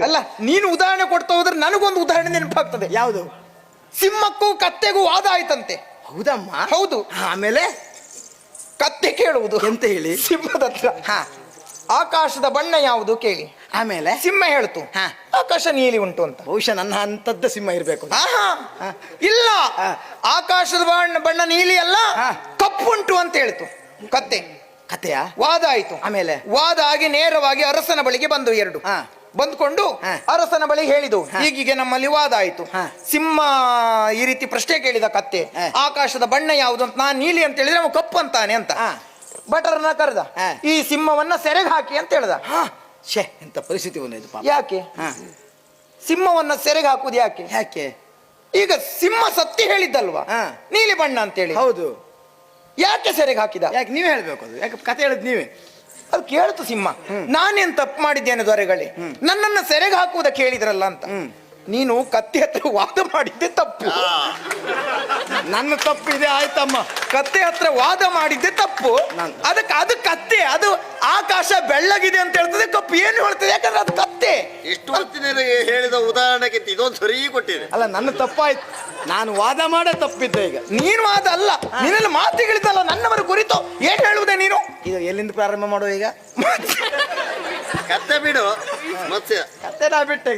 ಅಲ್ಲ, ನೀನು ಉದಾಹರಣೆ ಕೊಡ್ತಾ ಹೋದ್ರೆ ನನಗೊಂದು ಉದಾಹರಣೆ ನೆನಪಾಗ್ತದೆ. ಯಾವುದು? ಸಿಂಹಕ್ಕೂ ಕತ್ತೆಗೂ ವಾದ ಆಯ್ತಂತೆ. ಹೌದಮ್ಮ? ಹೌದು. ಆಮೇಲೆ ಕತ್ತೆ ಕೇಳುವುದು ಎಂತ ಹೇಳಿ? ಸಿಂಹದ ಹತ್ರ ಆಕಾಶದ ಬಣ್ಣ ಯಾವುದು ಕೇಳಿ. ಆಮೇಲೆ ಸಿಂಹ ಹೇಳ್ತು ಆಕಾಶ ನೀಲಿ ಉಂಟು ಅಂತ. ಬಹುಶಃ ನನ್ನ ಅಂತದ್ದ ಸಿಂಹ ಇರ್ಬೇಕು. ಇಲ್ಲ, ಆಕಾಶದ ಬಣ್ಣ ನೀಲಿ ಅಲ್ಲ, ಕಪ್ಪುಂಟು ಅಂತ ಹೇಳ್ತು ಕತ್ತೆ. ಕತೆಯ ವಾದ ಆಯ್ತು. ಆಮೇಲೆ ವಾದ ಆಗಿ ನೇರವಾಗಿ ಅರಸನ ಬಳಿಗೆ ಬಂದು ಎರಡು ಬಂದ್ಕೊಂಡು ಅರಸನ ಬಳಿ ಹೇಳಿದು, ಹೀಗೀಗೆ ನಮ್ಮಲ್ಲಿ ವಾದ ಆಯ್ತು. ಸಿಂಹ ಈ ರೀತಿ ಪ್ರಶ್ನೆ ಕೇಳಿದ ಕತ್ತೆ, ಆಕಾಶದ ಬಣ್ಣ ಯಾವುದು ಅಂತ. ನಾನು ನೀಲಿ ಅಂತ ಹೇಳಿದ್ರೆ ಅವ ಕಪ್ಪು ಅಂತಾನೆ ಅಂತ. ಭಟರನ್ನ ಕರೆದ, ಈ ಸಿಂಹವನ್ನ ಸೆರೆಗೆ ಹಾಕಿ ಅಂತ ಹೇಳ್ದ. ಎಂತ ಪರಿಸ್ಥಿತಿ ಬಂದಿದ್ದು. ಯಾಕೆ ಸಿಂಹವನ್ನ ಸೆರೆಗೆ ಹಾಕುದು? ಯಾಕೆ ಯಾಕೆ? ಈಗ ಸಿಂಹ ಸತ್ಯ ಹೇಳಿದ್ದಲ್ವಾ ನೀಲಿ ಬಣ್ಣ ಅಂತೇಳಿ. ಹೌದು. ಯಾಕೆ ಸೆರೆಗೆ ಹಾಕಿದ? ಯಾಕೆ ನೀವೇ ಹೇಳ್ಬೇಕು. ಅದು ಯಾಕೆ ಕತೆ ಹೇಳಿದ್ ನೀವೇ. ಅದು ಕೇಳ್ತು ಸಿಂಹ, ನಾನೇನ್ ತಪ್ಪು ಮಾಡಿದ್ದೇನೆ ದೊರೆಗಳೇ, ನನ್ನನ್ನ ಸೆರೆಗೆ ಹಾಕುವುದಕ್ಕೆ ಹೇಳಿದ್ರಲ್ಲ ಅಂತ. ನೀನು ಕತ್ತೆ ಹತ್ರ ವಾದ ಮಾಡಿದ್ದೆ ತಪ್ಪು. ನನ್ನ ತಪ್ಪಿದೆ ಆಯ್ತಮ್ಮ. ಕತ್ತೆ ಹತ್ರ ವಾದ ಮಾಡಿದ್ದೆ ತಪ್ಪು. ಅದಕ್ಕೆ ಅದು ಕತ್ತೆ, ಅದು ಆಕಾಶ ಬೆಳ್ಳಗಿದೆ ಅಂತ ಹೇಳ್ತದೆ, ಕಪ್ಪು ಏನು ಹೇಳ್ತದೆ? ಯಾಕಂದ್ರೆ ಅದು ಕತ್ತೆ. ಇಷ್ಟು ಹೊತ್ತಿನ ಹೇಳಿದ ಉದಾಹರಣೆಗೆ ಇದೊಂದು ಸರಿ ಕೊಟ್ಟಿದೆ. ಅಲ್ಲ, ನನ್ನ ತಪ್ಪಾಯ್ತು. ನಾನು ವಾದ ಮಾಡೇ ತಪ್ಪಿದ್ದೆ. ಈಗ ನೀನು ವಾದ ಅಲ್ಲ, ನಿನ್ನಲ್ಲಿ ಮಾತುಗಳಿದ್ದಲ್ಲ ನನ್ನವರ ಕುರಿತು. ಏನ್ ಹೇಳುವುದೇ ನೀನು? ಇದು ಎಲ್ಲಿಂದ ಪ್ರಾರಂಭ ಮಾಡುವ ಈಗ? ಕತ್ತೆ ಬಿಡು, ಮತ್ತೆ ಕತ್ತೆ ನಾ ಬಿಟ್ಟೆ.